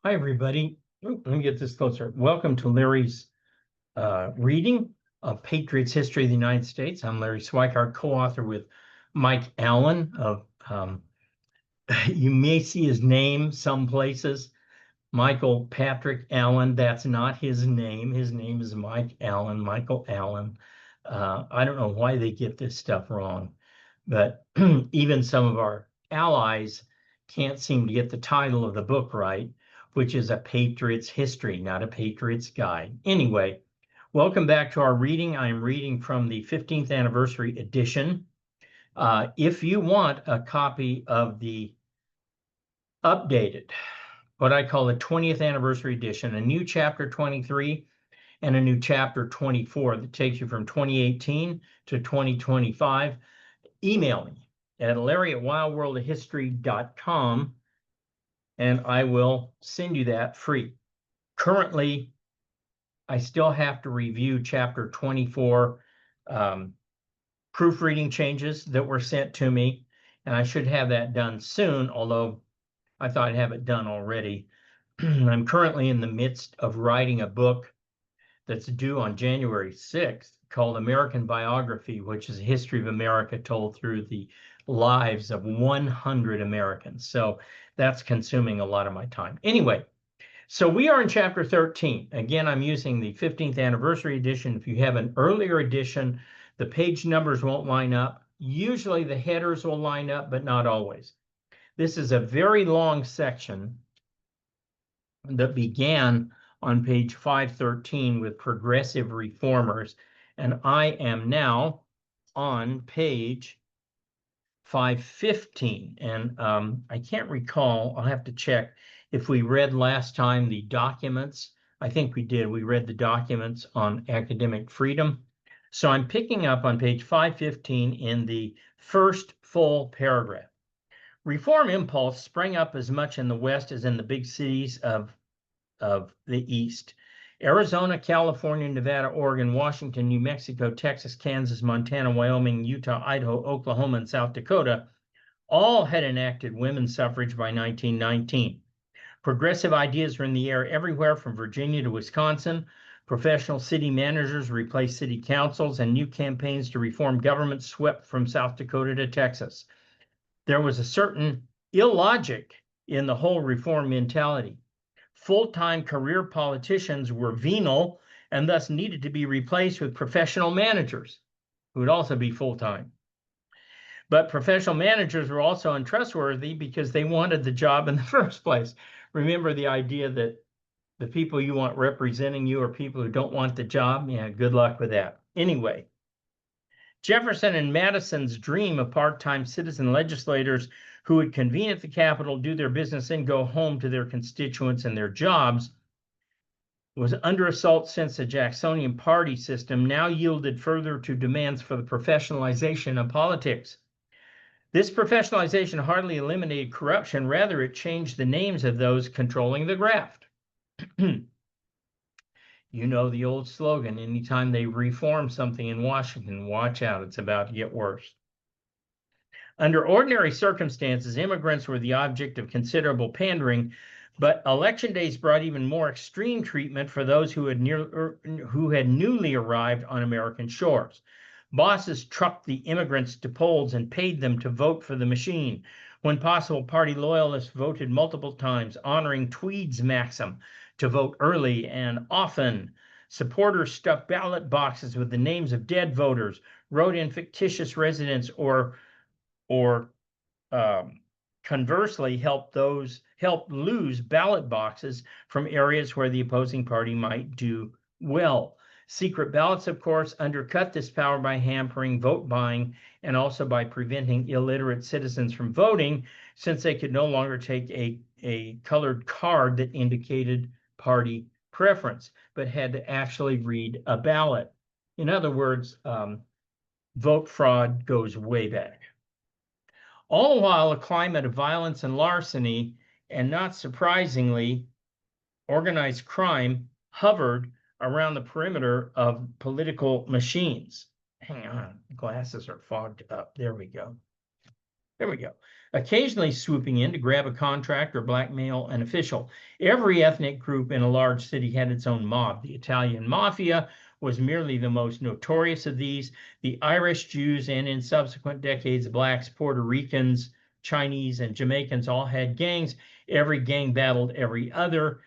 Hi, everybody. Let me get this closer. Welcome to Larry's reading of Patriot's History of the United States. I'm Larry Swikart, co-author with Mike Allen of, you may see his name some places, Michael Patrick Allen. That's not his name. His name is Mike Allen, Michael Allen. I don't know why they get this stuff wrong, but even some of our allies can't seem to get the title of the book right, which is A Patriot's History, not A Patriot's Guide. Anyway, welcome back to our reading. I am reading from the 15th anniversary edition. If you want a copy of the updated, what I call the 20th anniversary edition, a new chapter 23 and a new chapter 24 that takes you from 2018 to 2025, email me at larry@wildworldofhistory.com and I will send you that free. Currently, I still have to review chapter 24 proofreading changes that were sent to me, and I should have that done soon, although I thought I'd have it done already. I'm currently in the midst of writing a book that's due on January 6th called American Biography, which is a history of America told through the lives of 100 Americans. So that's consuming a lot of my time. Anyway, so we are in chapter 13. Again, I'm using the 15th anniversary edition. If you have an earlier edition, the page numbers won't line up. Usually the headers will line up, but not always. This is a very long section that began on page 513 with progressive reformers, and I am now on page 515. And I can't recall, I'll have to check if we read last time the documents. I think we did. We read the documents on academic freedom. So I'm picking up on page 515 in the first full paragraph. Reform impulse sprang up as much in the West as in the big cities of the East. Arizona, California, Nevada, Oregon, Washington, New Mexico, Texas, Kansas, Montana, Wyoming, Utah, Idaho, Oklahoma, and South Dakota all had enacted women's suffrage by 1919. Progressive ideas were in the air everywhere from Virginia to Wisconsin. Professional city managers replaced city councils, and new campaigns to reform government swept from South Dakota to Texas. There was a certain illogic in the whole reform mentality. Full-time career politicians were venal and thus needed to be replaced with professional managers who would also be full-time. But professional managers were also untrustworthy because they wanted the job in the first place. Remember the idea that the people you want representing you are people who don't want the job? Yeah, good luck with that. Anyway, Jefferson and Madison's dream of part-time citizen legislators who would convene at the Capitol, do their business, and go home to their constituents and their jobs was under assault since the Jacksonian party system now yielded further to demands for the professionalization of politics. This professionalization hardly eliminated corruption, rather it changed the names of those controlling the graft. You know the old slogan, anytime they reform something in Washington, watch out, it's about to get worse. Under ordinary circumstances, immigrants were the object of considerable pandering, but election days brought even more extreme treatment for those who had newly arrived on American shores. Bosses trucked the immigrants to polls and paid them to vote for the machine. When possible, party loyalists voted multiple times, honoring Tweed's maxim to vote early and often. Supporters stuffed ballot boxes with the names of dead voters, wrote in fictitious residents, or conversely help lose ballot boxes from areas where the opposing party might do well. Secret ballots, of course, undercut this power by hampering vote buying and also by preventing illiterate citizens from voting, since they could no longer take a colored card that indicated party preference, but had to actually read a ballot. In other words, vote fraud goes way back. All the while, a climate of violence and larceny, and not surprisingly, organized crime hovered around the perimeter of political machines. Hang on, glasses are fogged up. There we go. There we go. Occasionally swooping in to grab a contract or blackmail an official. Every ethnic group in a large city had its own mob. The Italian mafia was merely the most notorious of these. The Irish, Jews, and in subsequent decades, blacks, Puerto Ricans, Chinese, and Jamaicans all had gangs. Every gang battled every other,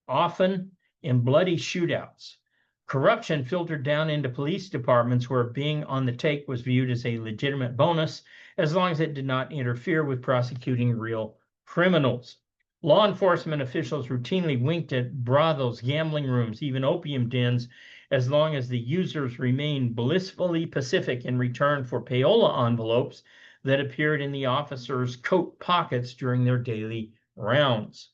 often in bloody shootouts. Corruption filtered down into police departments where being on the take was viewed as a legitimate bonus, as long as it did not interfere with prosecuting real criminals. Law enforcement officials routinely winked at brothels, gambling rooms, even opium dens, as long as the users remained blissfully pacific in return for payola envelopes that appeared in the officers' coat pockets during their daily rounds.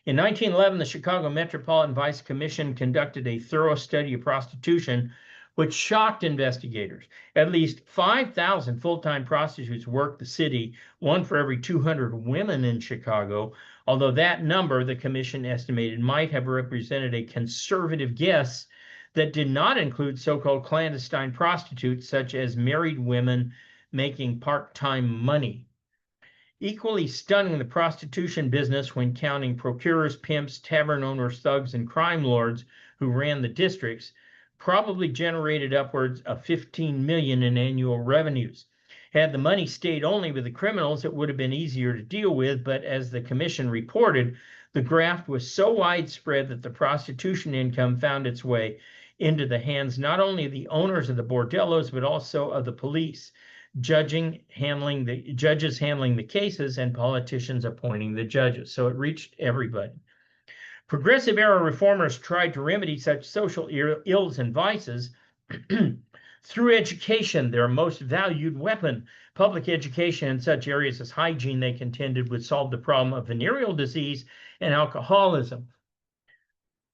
In 1911, the Chicago Metropolitan Vice Commission conducted a thorough study of prostitution, which shocked investigators. At least 5,000 full-time prostitutes worked the city, one for every 200 women in Chicago, although that number, the commission estimated, might have represented a conservative guess that did not include so-called clandestine prostitutes, such as married women making part-time money. Equally stunning, the prostitution business, when counting procurers, pimps, tavern owners, thugs, and crime lords who ran the districts, probably generated upwards of $15 million in annual revenues. Had the money stayed only with the criminals, it would have been easier to deal with, but as the commission reported, the graft was so widespread that the prostitution income found its way into the hands not only of the owners of the bordellos, but also of the police, judges handling the cases, and politicians appointing the judges. So it reached everybody. Progressive era reformers tried to remedy such social ills and vices through education, their most valued weapon. Public education in such areas as hygiene, they contended, would solve the problem of venereal disease and alcoholism.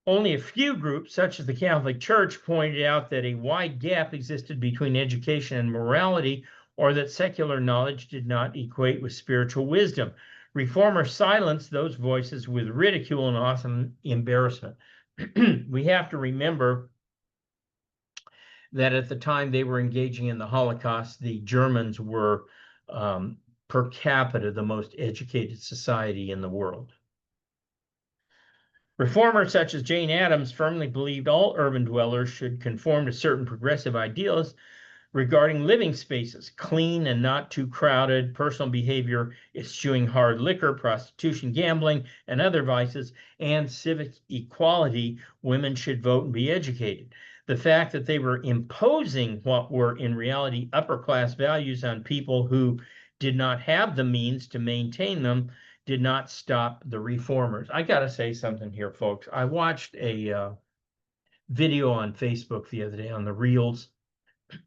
Only a few groups, such as the Catholic Church, pointed out that a wide gap existed between education and morality, or that secular knowledge did not equate with spiritual wisdom. Reformers silenced those voices with ridicule and often embarrassment. We have to remember that at the time they were engaging in the Holocaust, the Germans were per capita the most educated society in the world. Reformers such as Jane Addams firmly believed all urban dwellers should conform to certain progressive ideals regarding living spaces: clean and not too crowded, personal behavior, eschewing hard liquor, prostitution, gambling, and other vices, and civic equality. Women should vote and be educated. The fact that they were imposing what were in reality upper-class values on people who did not have the means to maintain them did not stop the reformers. I got to say something here, folks. I watched a video on Facebook the other day on the Reels,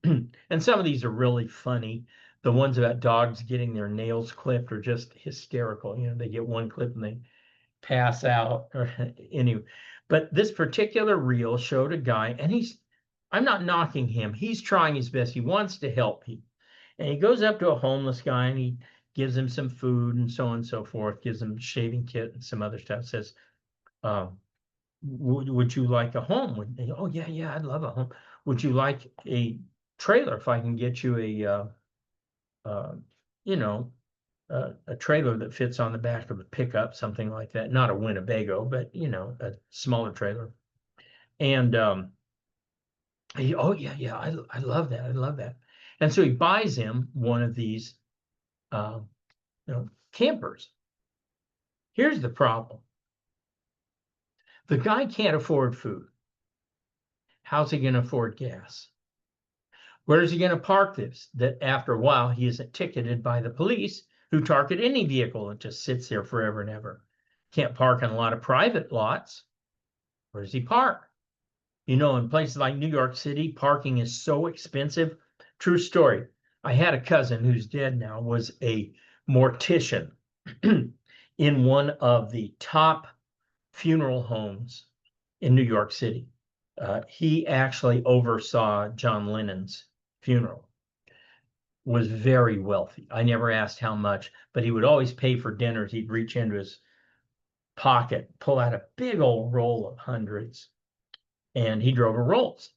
and some of these are really funny. The ones about dogs getting their nails clipped are just hysterical. You know, they get one clip and they pass out. Or anyway, but this particular reel showed a guy, and I'm not knocking him. He's trying his best. He wants to help people. And he goes up to a homeless guy and he gives him some food and so on and so forth, gives him a shaving kit and some other stuff, says, would you like a home? Oh, yeah, I'd love a home. Would you like a trailer if I can get you a trailer that fits on the back of a pickup, something like that? Not a Winnebago, but a smaller trailer. And oh yeah, I love that. I love that. And so he buys him one of these campers. Here's the problem. The guy can't afford food. How's he going to afford gas? Where is he going to park this? That after a while, he isn't ticketed by the police, who target any vehicle and just sits there forever and ever. Can't park in a lot of private lots. Where does he park? In places like New York City, parking is so expensive. True story. I had a cousin who's dead now, was a mortician in one of the top funeral homes in New York City. He actually oversaw John Lennon's funeral. Was very wealthy. I never asked how much, but he would always pay for dinners. He'd reach into his pocket, pull out a big old roll of hundreds, and he drove a Rolls.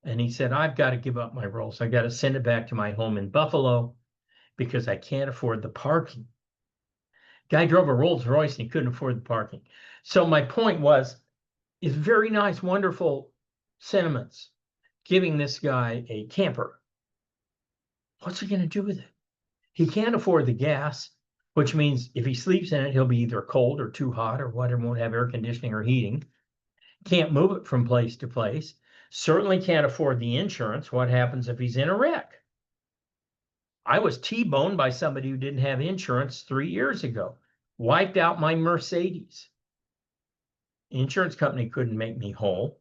And he said, I've got to give up my Rolls. I got to send it back to my home in Buffalo because I can't afford the parking. Guy drove a Rolls Royce and he couldn't afford the parking. So my point was, it's very nice, wonderful sentiments giving this guy a camper. What's he going to do with it? He can't afford the gas, which means if he sleeps in it, he'll be either cold or too hot or whatever, won't have air conditioning or heating. Can't move it from place to place. Certainly can't afford the insurance. What happens if he's in a wreck? I was T-boned by somebody who didn't have insurance 3 years ago. Wiped out my Mercedes. Insurance company couldn't make me whole.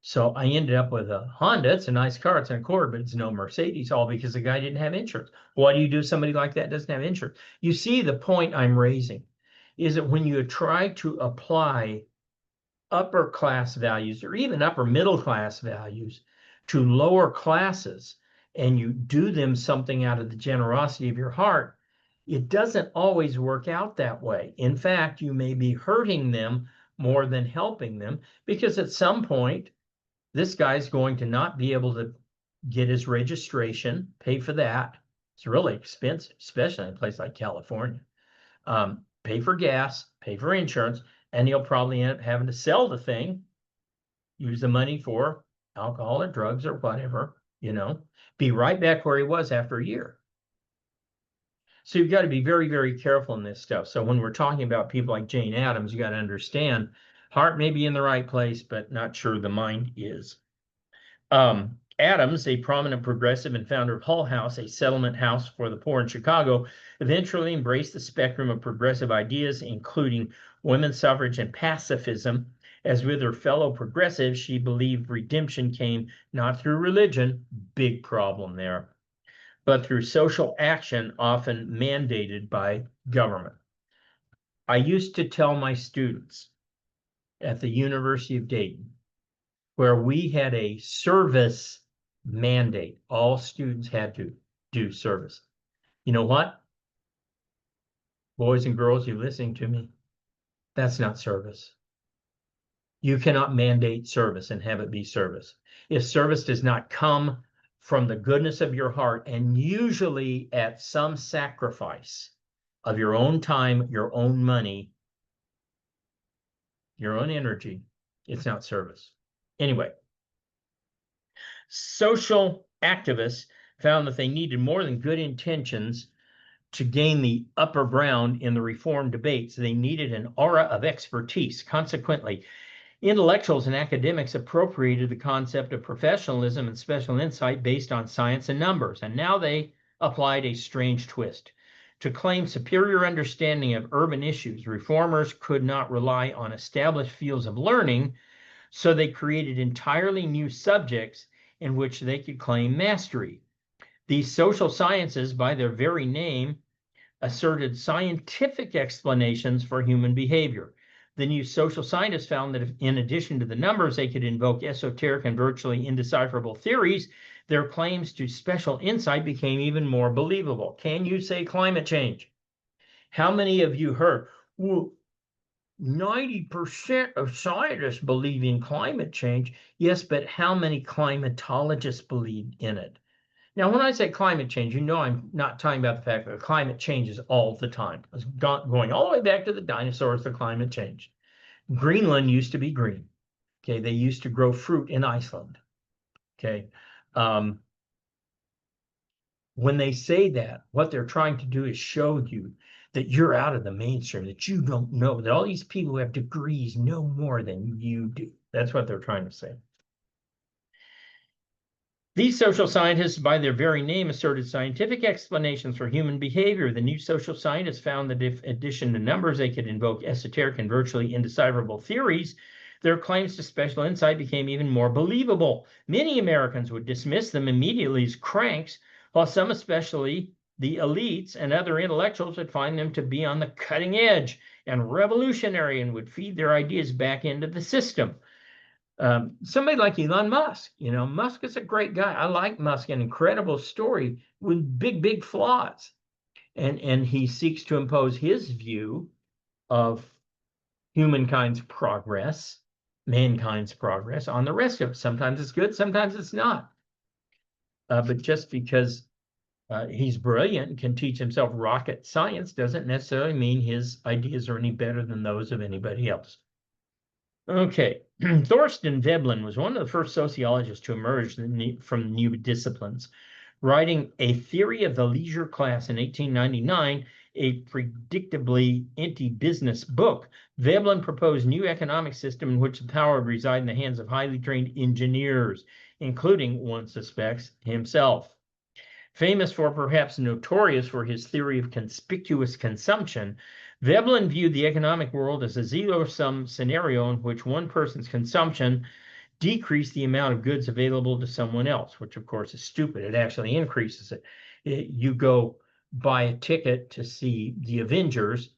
So I ended up with a Honda. It's a nice car. It's an Accord, but it's no Mercedes, all because the guy didn't have insurance. What do you do if somebody like that doesn't have insurance? You see, the point I'm raising is that when you try to apply upper class values or even upper middle class values to lower classes and you do them something out of the generosity of your heart, it doesn't always work out that way. In fact, you may be hurting them more than helping them because at some point, this guy's going to not be able to get his registration, pay for that. It's really expensive, especially in a place like California. Pay for gas, pay for insurance, and he'll probably end up having to sell the thing, use the money for alcohol or drugs or whatever, be right back where he was after a year. So you've got to be very, very careful in this stuff. So when we're talking about people like Jane Addams, you got to understand heart may be in the right place, but not sure the mind is. Addams, a prominent progressive and founder of Hull House, a settlement house for the poor in Chicago, eventually embraced the spectrum of progressive ideas, including women's suffrage and pacifism. As with her fellow progressives, she believed redemption came not through religion, big problem there, but through social action, often mandated by government. I used to tell my students at the University of Dayton, where we had a service mandate. All students had to do service. You know what? Boys and girls, you listening to me? That's not service. You cannot mandate service and have it be service. If service does not come from the goodness of your heart and usually at some sacrifice of your own time, your own money, your own energy, it's not service. Anyway, social activists found that they needed more than good intentions to gain the upper ground in the reform debates. They needed an aura of expertise. Consequently, intellectuals and academics appropriated the concept of professionalism and special insight based on science and numbers, and now they applied a strange twist. To claim superior understanding of urban issues, reformers could not rely on established fields of learning, so they created entirely new subjects in which they could claim mastery. These social sciences, by their very name, asserted scientific explanations for human behavior. The new social scientists found that if, in addition to the numbers, they could invoke esoteric and virtually indecipherable theories, their claims to special insight became even more believable. Can you say climate change? How many of you heard, well, 90% of scientists believe in climate change? Yes, but how many climatologists believe in it? Now, when I say climate change, I'm not talking about the fact that climate changes all the time. It's going all the way back to the dinosaurs, the climate change. Greenland used to be green. Okay, they used to grow fruit in Iceland. Okay, when they say that, what they're trying to do is show you that you're out of the mainstream, that you don't know, that all these people who have degrees know more than you do. That's what they're trying to say. These social scientists, by their very name, asserted scientific explanations for human behavior. The new social scientists found that if, in addition to numbers, they could invoke esoteric and virtually indecipherable theories, their claims to special insight became even more believable. Many Americans would dismiss them immediately as cranks, while some, especially the elites and other intellectuals, would find them to be on the cutting edge and revolutionary and would feed their ideas back into the system. Somebody like Elon Musk, Musk is a great guy. I like Musk, an incredible story with big flaws. And he seeks to impose his view of humankind's progress, mankind's progress on the rest of it. Sometimes it's good, sometimes it's not. But just because he's brilliant and can teach himself rocket science doesn't necessarily mean his ideas are any better than those of anybody else. Okay, Thorstein Veblen was one of the first sociologists to emerge from new disciplines. Writing A Theory of the Leisure Class in 1899, a predictably anti-business book, Veblen proposed a new economic system in which the power would reside in the hands of highly trained engineers, including, one suspects, himself. Famous for, perhaps notorious for, his theory of conspicuous consumption, Veblen viewed the economic world as a zero-sum scenario in which one person's consumption decreased the amount of goods available to someone else, which of course is stupid. It actually increases it. You go buy a ticket to see the Avengers,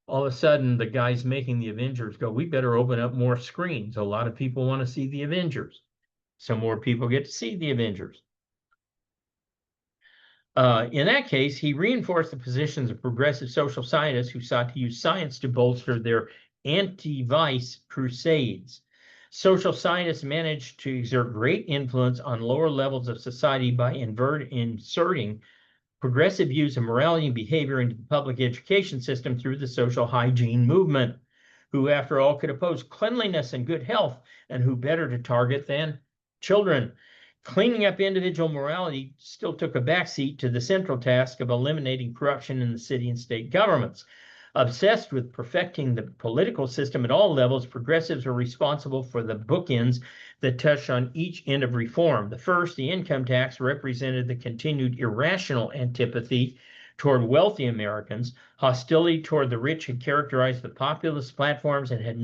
all of a sudden the guys making the Avengers go, we better open up more screens. A lot of people want to see the Avengers. So more people get to see the Avengers. In that case, he reinforced the positions of progressive social scientists who sought to use science to bolster their anti-vice crusades. Social scientists managed to exert great influence on lower levels of society by inserting progressive views of morality and behavior into the public education system through the social hygiene movement, who, after all, could oppose cleanliness and good health, and who better to target than children. Cleaning up individual morality still took a backseat to the central task of eliminating corruption in the city and state governments. Obsessed with perfecting the political system at all levels, progressives were responsible for the bookends that touched on each end of reform. The first, the income tax, represented the continued irrational antipathy toward wealthy Americans. Hostility toward the rich had characterized the populist platforms and had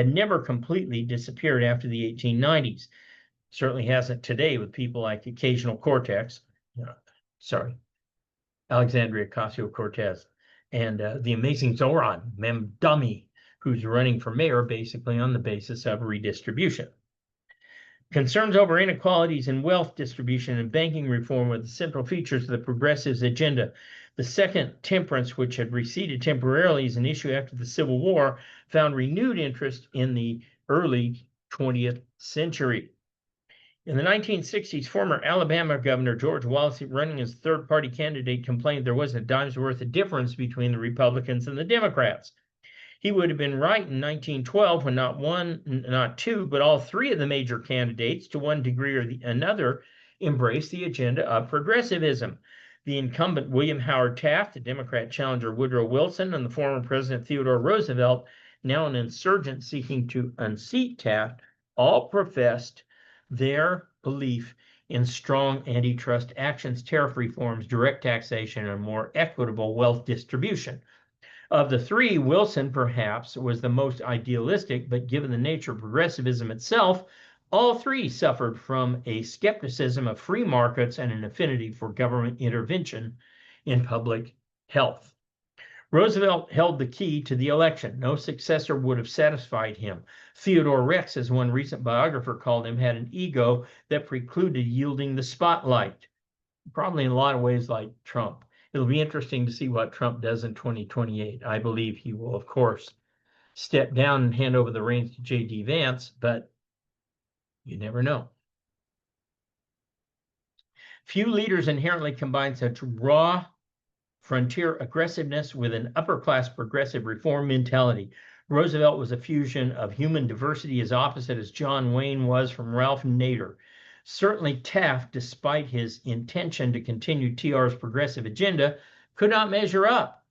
never completely disappeared after the 1890s. Certainly hasn't today with people like Occasional Cortex, Alexandria Ocasio-Cortez, and the amazing Zoran Mamdani, who's running for mayor basically on the basis of redistribution. Concerns over inequalities in wealth distribution and banking reform were the central features of the progressives' agenda. The second, temperance, which had receded temporarily as an issue after the Civil War, found renewed interest in the early 20th century. In the 1960s, former Alabama Governor George Wallace, running as third-party candidate, complained there wasn't a dime's worth of difference between the Republicans and the Democrats. He would have been right in 1912 when not one, not two, but all three of the major candidates, to one degree or another, embraced the agenda of progressivism. The incumbent William Howard Taft, the Democrat challenger Woodrow Wilson, and the former President Theodore Roosevelt, now an insurgent seeking to unseat Taft, all professed their belief in strong antitrust actions, tariff reforms, direct taxation, and more equitable wealth distribution. Of the three, Wilson perhaps was the most idealistic, but given the nature of progressivism itself, all three suffered from a skepticism of free markets and an affinity for government intervention in public health. Roosevelt held the key to the election. No successor would have satisfied him. Theodore Rex, as one recent biographer called him, had an ego that precluded yielding the spotlight. Probably in a lot of ways like Trump. It'll be interesting to see what Trump does in 2028. I believe he will, of course, step down and hand over the reins to J.D. Vance, but you never know. Few leaders inherently combine such raw frontier aggressiveness with an upper-class progressive reform mentality. Roosevelt was a fusion of human diversity as opposite as John Wayne was from Ralph Nader. Certainly Taft, despite his intention to continue TR's progressive agenda, could not measure up.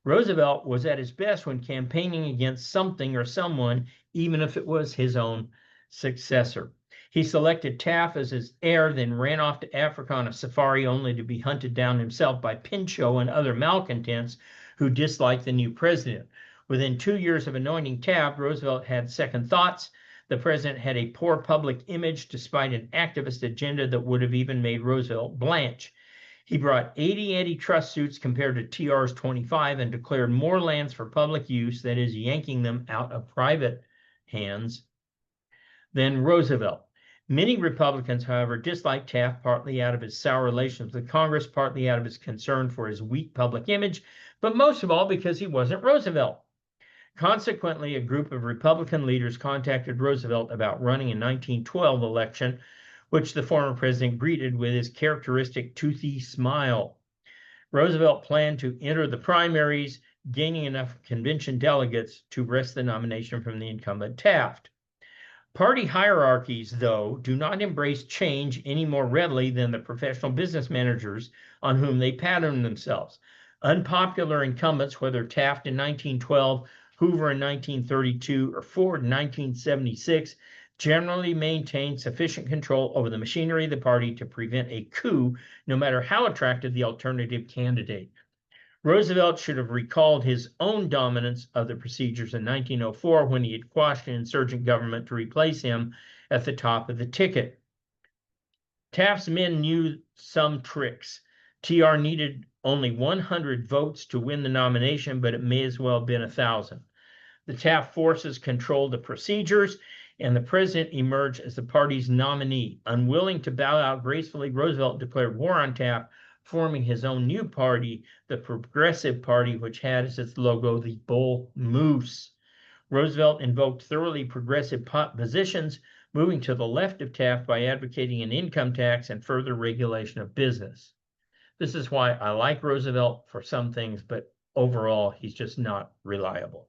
Roosevelt was at his best when campaigning against something or someone, even if it was his own successor. He selected Taft as his heir, then ran off to Africa on a safari only to be hunted down himself by Pinchot and other malcontents who disliked the new president. Within 2 years of anointing Taft, Roosevelt had second thoughts. The president had a poor public image despite an activist agenda that would have even made Roosevelt blanch. He brought 80 antitrust suits compared to TR's 25 and declared more lands for public use, that is, yanking them out of private hands, than Roosevelt. Many Republicans, however, disliked Taft partly out of his sour relations with Congress, partly out of his concern for his weak public image, but most of all because he wasn't Roosevelt. Consequently, a group of Republican leaders contacted Roosevelt about running a 1912 election, which the former president greeted with his characteristic toothy smile. Roosevelt planned to enter the primaries, gaining enough convention delegates to wrest the nomination from the incumbent Taft. Party hierarchies, though, do not embrace change any more readily than the professional business managers on whom they pattern themselves. Unpopular incumbents, whether Taft in 1912, Hoover in 1932, or Ford in 1976, generally maintain sufficient control over the machinery of the party to prevent a coup, no matter how attractive the alternative candidate. Roosevelt should have recalled his own dominance of the procedures in 1904 when he had quashed an insurgent government to replace him at the top of the ticket. Taft's men knew some tricks. TR needed only 100 votes to win the nomination, but it may as well have been 1,000. The Taft forces controlled the procedures, and the president emerged as the party's nominee. Unwilling to bow out gracefully, Roosevelt declared war on Taft, forming his own new party, the Progressive Party, which had as its logo the bull moose. Roosevelt invoked thoroughly progressive positions, moving to the left of Taft by advocating an income tax and further regulation of business. This is why I like Roosevelt for some things, but overall, he's just not reliable.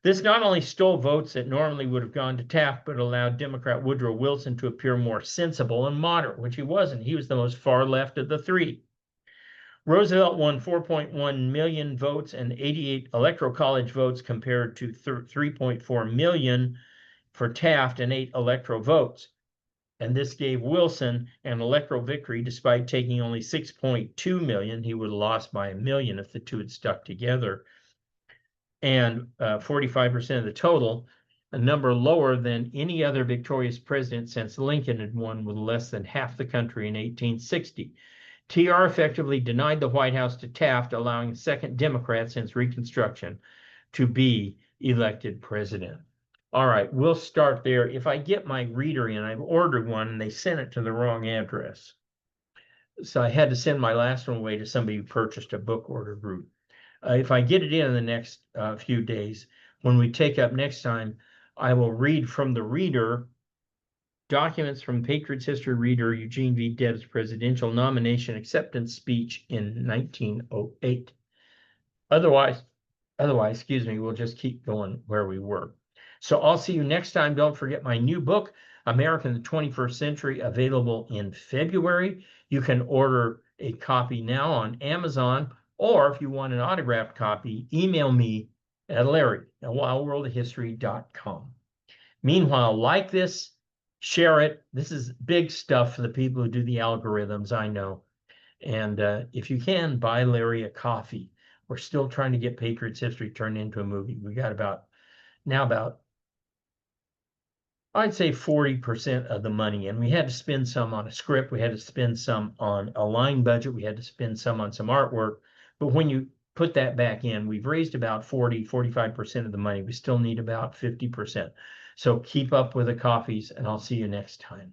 This not only stole votes that normally would have gone to Taft, but allowed Democrat Woodrow Wilson to appear more sensible and moderate, which he wasn't. He was the most far left of the three. Roosevelt won 4.1 million votes and 88 electoral college votes compared to 3.4 million for Taft and 8 electoral votes. And this gave Wilson an electoral victory despite taking only 6.2 million. He would have lost by 1 million if the two had stuck together. And 45% of the total, a number lower than any other victorious president since Lincoln had won with less than half the country in 1860. TR effectively denied the White House to Taft, allowing a second Democrat since Reconstruction to be elected president. All right, we'll start there. If I get my reader in, I've ordered one and they sent it to the wrong address. So I had to send my last one away to somebody who purchased a book order group. If I get it in the next few days, when we take up next time, I will read from the reader documents from Patriot's History Reader Eugene V. Debs' presidential nomination acceptance speech in 1908. Otherwise, excuse me, we'll just keep going where we were. So I'll see you next time. Don't forget my new book, America in the 21st Century, available in February. You can order a copy now on Amazon, or if you want an autographed copy, email me at larry@wildworldofhistory.com. Meanwhile, like this, share it. This is big stuff for the people who do the algorithms, I know. And if you can, buy Larry a coffee. We're still trying to get Patriot's History turned into a movie. We got about, I'd say 40% of the money. And we had to spend some on a script. We had to spend some on a line budget. We had to spend some on some artwork. But when you put that back in, we've raised about 45% of the money. We still need about 50%. So keep up with the coffees, and I'll see you next time.